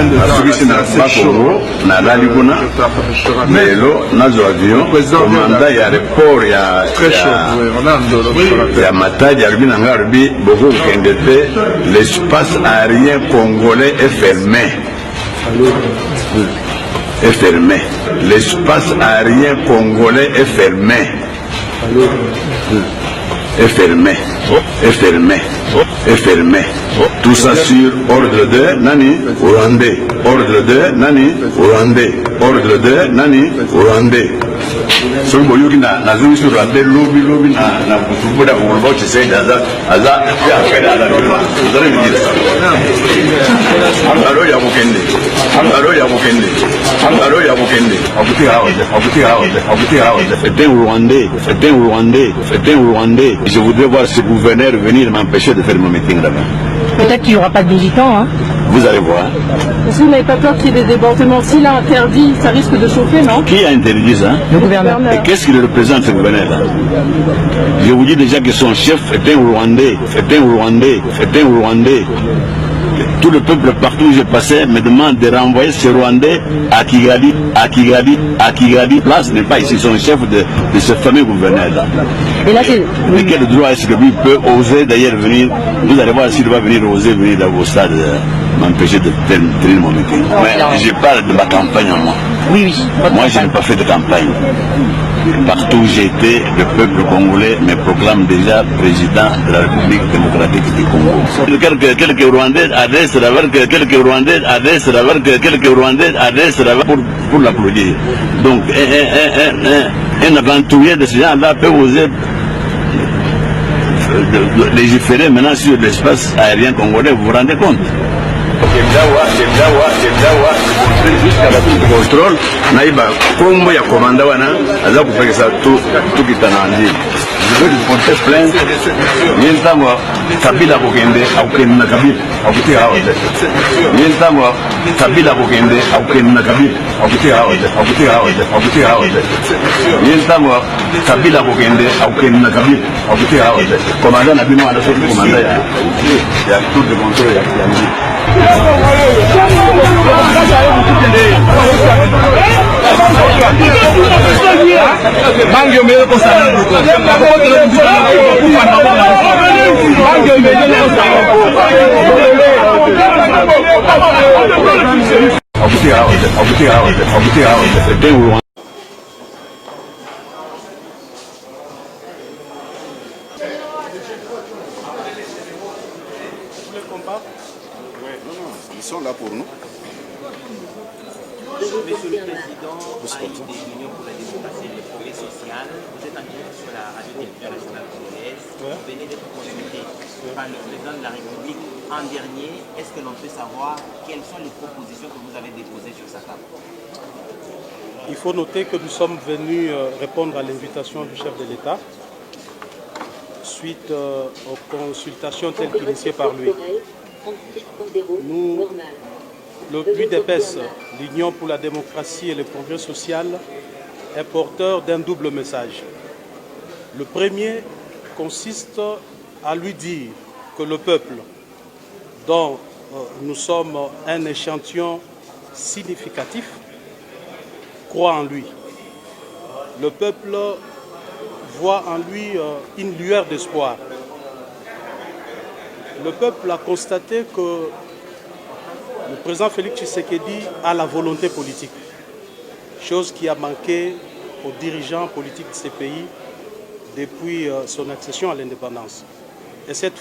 nasukisi na Bakongo na Lalikuna lelo nazo avion komanda ya report ya Matadi alobi na nga alobi boko kokende te, l'espace aérien congolais est fermé. Est fermé. L'espace aérien congolais est fermé. Est fermé. Est fermé. Est fermé. Tout ça sur ordre de Nani Rwandais. Ordre de Nani Rwandais. Ordre de Nani Rwandais. So boyoki na zungi sur Rwandais lobi na kutubuda ulbo chisei aza ya kwenda ala lwa. Ndare mjira. Alo ya mukende. Alo ya mukende. Alo ya mukende. Abuti hawa. C'est un Rwandais. C'est un Rwandais. C'est un Rwandais. Je voudrais voir ce gouverneur venir m'empêcher de faire mon meeting là-bas. Peut-être qu'il n'y aura pas de militants, hein. Vous allez voir. Est-ce que vous n'avez pas peur qu'il y ait des débordements? S'il a interdit, ça risque de chauffer, non? Qui a interdit ça? Le gouverneur. Et qu'est-ce qu'il représente, ce gouverneur-là? Je vous dis déjà que son chef est un Rwandais. C'est un Rwandais. C'est un Rwandais. Tout le peuple partout où j'ai passé me demande de renvoyer ce Rwandais à Kigali. Place n'est pas ici, son chef de ce fameux gouverneur-là. Et là, c'est... Mais quel droit est-ce que lui peut oser d'ailleurs venir? Vous allez voir s'il va venir oser venir dans vos stades m'empêcher de tenir mon meeting. Mais je parle de ma campagne en moi. Oui. Moi, je n'ai pas fait de campagne. Partout où j'ai été, le peuple congolais me proclame déjà président de la République démocratique du Congo. Quelques Rwandais adressent pour l'applaudir. Donc, un aventurier de ce genre-là peut oser légiférer maintenant sur l'espace aérien congolais, vous vous rendez compte? Jusqu'à la tour de contrôle, naïba kombo ya commanda wana aza kupekesa tout kitana andi. Je veux lui porter plainte. Nientamo Kabila kokende aukende na Kabila akuti haote. Nientamo Kabila kokende aukende na Kabila akuti haote. Nientamo Kabila kokende aukende na Kabila akuti haote. Commanda na bino ala soki commanda ya tour de contrôle ya andi. Mangio meio constante. Ils sont là pour nous. Monsieur le Président, AFD, l'Union pour la démocratie et le progrès social, vous êtes en direct sur la radio-télévision nationale congolaise. Vous venez d'être consulté par le président de la République en dernier. Est-ce que l'on peut savoir quelles sont les propositions que vous avez déposées sur sa table? Il faut noter que nous sommes venus répondre à l'invitation du chef de l'État suite aux consultations telles qu'initiées par lui. Nous, le l'UDPS, l'Union pour la démocratie et le progrès social, est porteur d'un double message. Le premier consiste à lui dire que le peuple, dont nous sommes un échantillon significatif, croit en lui. Le peuple voit en lui une lueur d'espoir. Le peuple a constaté que le président Félix Tshisekedi a la volonté politique, chose qui a manqué aux dirigeants politiques de ces pays depuis son accession à l'indépendance. Et cette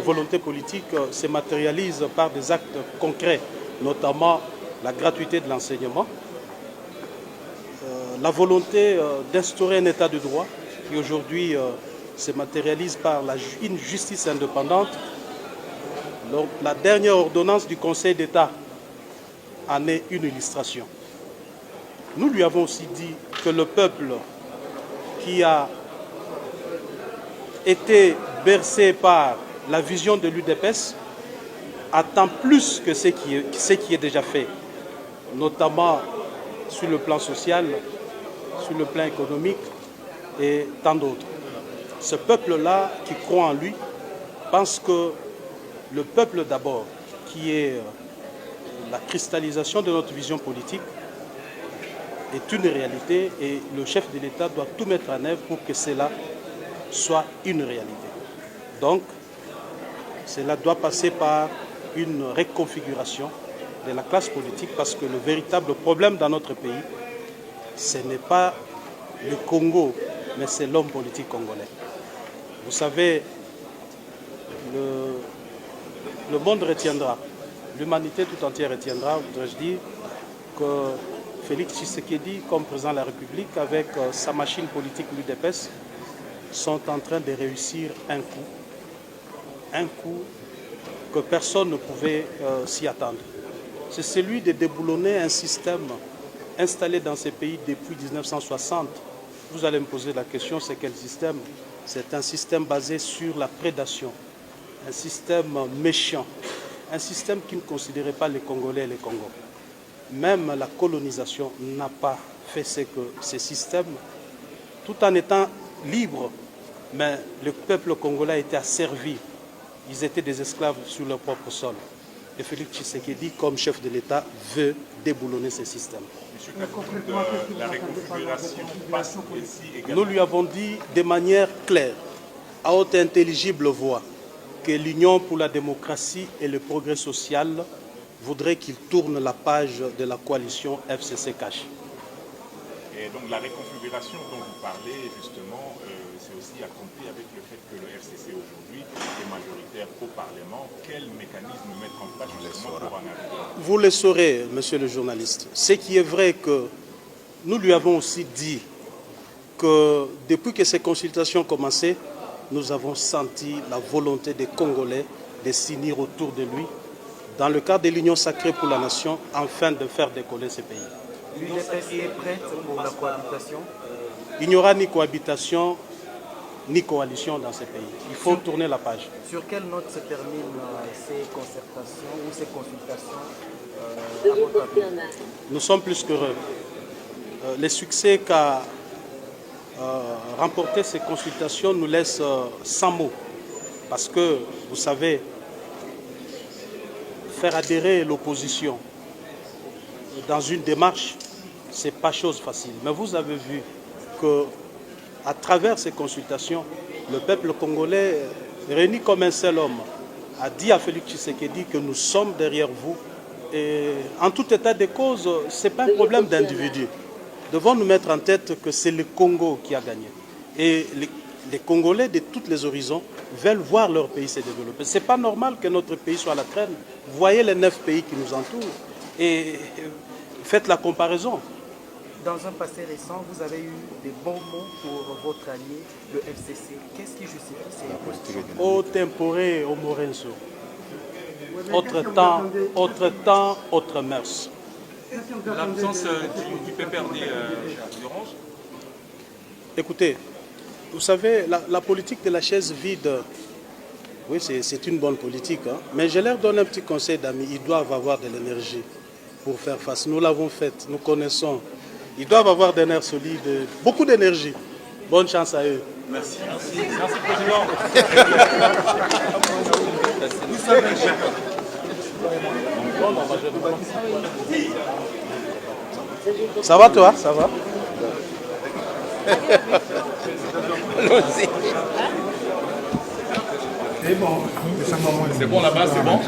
volonté politique se matérialise par des actes concrets, notamment la gratuité de l'enseignement, la volonté d'instaurer un état de droit qui aujourd'hui se matérialise par une justice indépendante. Donc, la dernière ordonnance du Conseil d'État en est une illustration. Nous lui avons aussi dit que le peuple qui a été bercé par la vision de l'UDPS attend plus que ce qui est déjà fait, notamment sur le plan social, sur le plan économique et tant d'autres. Ce peuple-là qui croit en lui pense que le peuple d'abord, qui est la cristallisation de notre vision politique est une réalité et le chef de l'État doit tout mettre en œuvre pour que cela soit une réalité. Donc, cela doit passer par une reconfiguration de la classe politique parce que le véritable problème dans notre pays, ce n'est pas le Congo, mais c'est l'homme politique congolais. Vous savez, le monde retiendra, l'humanité tout entière retiendra, voudrais-je dire, que Félix Tshisekedi, comme président de la République, avec sa machine politique l'UDPS, sont en train de réussir un coup que personne ne pouvait s'y attendre. C'est celui de déboulonner un système installé dans ces pays depuis 1960. Vous allez me poser la question, c'est quel système? C'est un système basé sur la prédation, un système méchant, un système qui ne considérait pas les Congolais et les Congos. Même la colonisation n'a pas fait ce que ces systèmes, tout en étant libres, mais le peuple congolais a été asservi. Ils étaient des esclaves sur leur propre sol. Et Félix Tshisekedi, comme chef de l'État, veut déboulonner ces systèmes. Monsieur Katumbi, la reconfiguration passe ici également. Nous lui avons dit de manière claire, à haute et intelligible voix, que l'Union pour la démocratie et le progrès social voudrait qu'il tourne la page de la coalition FCC-Cash. Et donc la reconfiguration dont vous parlez, justement, c'est aussi accompli avec le fait que le FCC aujourd'hui est majoritaire au Parlement. Quel mécanisme mettre en place justement pour en arriver? Vous le saurez, monsieur le journaliste. Ce qui est vrai que nous lui avons aussi dit que depuis que ces consultations ont commencé, nous avons senti la volonté des Congolais de s'unir autour de lui dans le cadre de l'Union sacrée pour la nation, afin de faire décoller ce pays. L'UDPS est prête pour la cohabitation? Il n'y aura ni cohabitation, ni coalition dans ces pays. Il faut tourner la page. Sur quelle note se terminent ces concertations ou ces consultations à votre avis? Nous sommes plus qu'heureux. Les succès qu'a remporté ces consultations nous laissent sans mots. Parce que, vous savez, faire adhérer l'opposition dans une démarche, ce n'est pas chose facile. Mais vous avez vu qu'à travers ces consultations, le peuple congolais, réuni comme un seul homme, a dit à Félix Tshisekedi que nous sommes derrière vous. Et en tout état de cause, ce n'est pas un problème d'individu. Devons nous mettre en tête que c'est le Congo qui a gagné. Et les Congolais de tous les horizons veulent voir leur pays se développer. Ce n'est pas normal que notre pays soit à la traîne. Voyez les 9 pays qui nous entourent et faites la comparaison. Dans un passé récent, vous avez eu des bons mots pour votre allié, le FCC. Qu'est-ce qui justifie ces positions? Au temporé, au morenso. Autre temps, autre mœurs. L'absence du PPRD d'Orange. Écoutez, vous savez, la politique de la chaise vide, oui, c'est une bonne politique, hein, mais je leur donne un petit conseil d'amis. Ils doivent avoir de l'énergie pour faire face. Nous l'avons faite, nous connaissons. Ils doivent avoir des nerfs solides, beaucoup d'énergie. Bonne chance à eux. Merci. Merci, Président. Ça va toi? Ça va? C'est bon là-bas, c'est bon?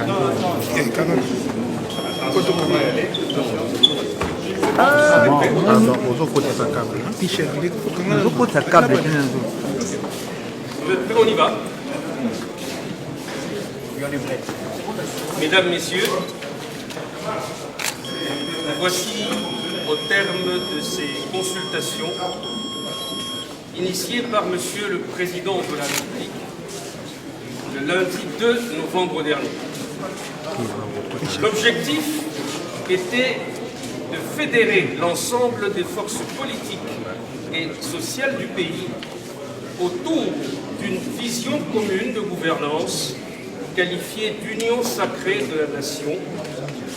On y va. Mesdames, Messieurs, voici au terme de ces consultations initiées par Monsieur le Président de la République le lundi 2 novembre dernier. L'objectif était de fédérer l'ensemble des forces politiques et sociales du pays autour d'une vision commune de gouvernance qualifiée d'union sacrée de la nation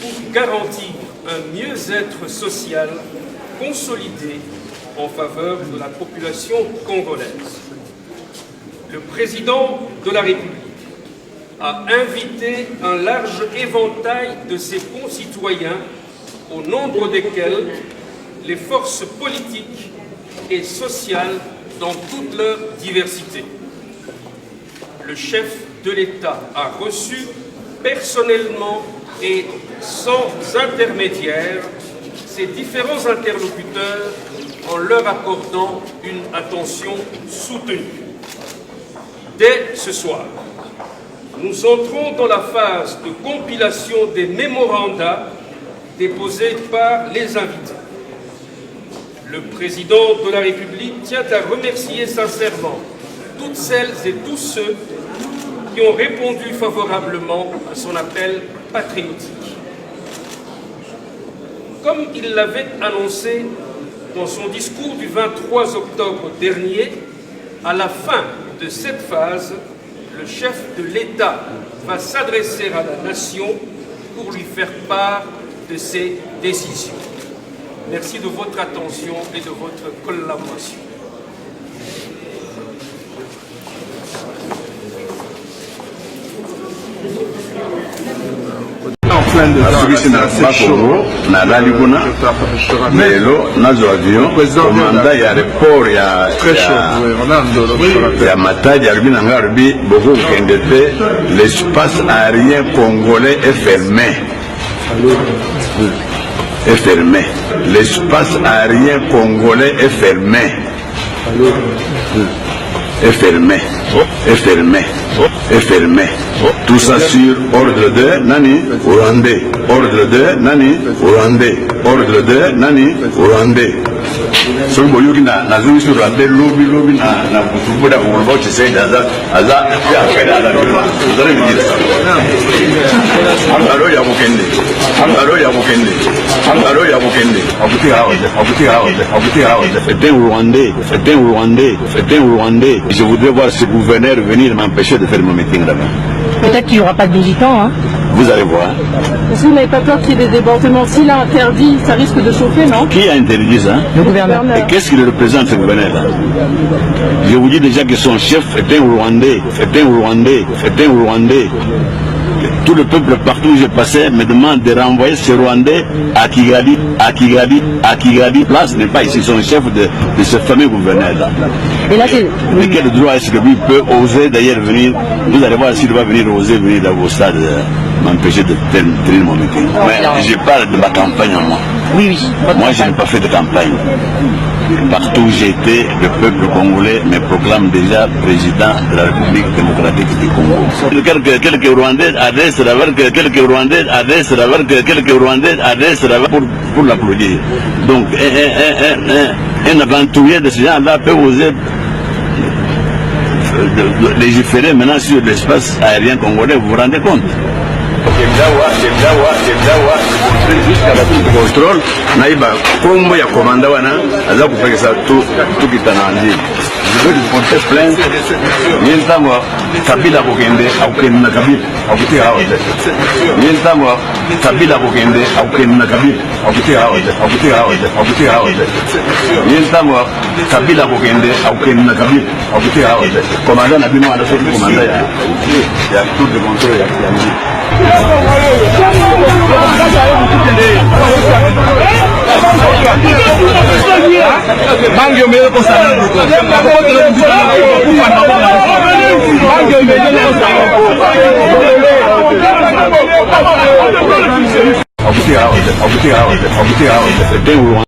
pour garantir un mieux-être social consolidé en faveur de la population congolaise. Le président de la République a invité un large éventail de ses concitoyens, au nombre desquels les forces politiques et sociales dans toute leur diversité. Le chef de l'État a reçu personnellement et sans intermédiaire ces différents interlocuteurs en leur accordant une attention soutenue. Dès ce soir, nous entrons dans la phase de compilation des mémorandas déposés par les invités. Le président de la République tient à remercier sincèrement toutes celles et tous ceux qui ont répondu favorablement à son appel patriotique. Comme il l'avait annoncé dans son discours du 23 octobre dernier, à la fin de cette phase, le chef de l'État va s'adresser à la nation pour lui faire part de ses décisions. Merci de votre attention et de votre collaboration. asukisi na Bakongo na lali kuna lelo nazo avion komanda ya report ya Matadi alibi na ngarbi beaucoup kende te l'espace aérien congolais est fermé. Est fermé. L'espace aérien congolais est fermé. Est fermé. Est fermé. Est fermé. Tout ça sur ordre de Nani Rwandais. Ordre de Nani Rwandais. Ordre de Nani Rwandais. So boyoki na zuri sur Rwandais lobi na kutubuda kuulba chisei daza aza ya kwenda ala zuri mjira. Angalo ya mukende. Angalo ya mukende. Angalo ya mukende. Abuti hawa. C'est un Rwandais. C'est un Rwandais. C'est un Rwandais. Je voudrais voir ce gouverneur venir m'empêcher de faire mon meeting là-bas. Peut-être qu'il n'y aura pas de militants, hein. Vous allez voir. Est-ce que vous n'avez pas peur qu'il y ait des débordements? S'il a interdit, ça risque de chauffer, non? Qui a interdit ça? Le gouverneur. Et qu'est-ce qu'il représente, ce gouverneur-là? Je vous dis déjà que son chef est un Rwandais. C'est un Rwandais. C'est un Rwandais. Tout le peuple partout où je passais me demande de renvoyer ce Rwandais à Kigali. À Kigali, place n'est pas ici, son chef de ce fameux gouverneur-là. Et là, c'est... Mais quel droit est-ce que lui peut oser d'ailleurs venir? Vous allez voir s'il va oser venir dans vos stades m'empêcher de tenir mon meeting. Mais je parle de ma campagne en moi. Oui. Moi, je n'ai pas fait de campagne. Partout où j'ai été, le peuple congolais me proclame déjà président de la République démocratique du Congo. Quelques Rwandais adressent là-bas pour l'applaudir. Donc, un aventurier de ce genre-là peut oser légiférer maintenant sur l'espace aérien congolais, vous vous rendez compte? Jusqu'à la prise de contrôle, naïba kombo ya komanda wana aza kupekesa tukitana nzili. Je veux lui porter plainte. Nientango Kabila kokende akukende na Kabila akuti hawa. Nientango Kabila kokende akukende na Kabila akuti hawa. Nientango Kabila kokende akukende na Kabila akuti hawa. Komanda na bino ana soki komanda ya tour de contrôle ya nzili. I'll be here.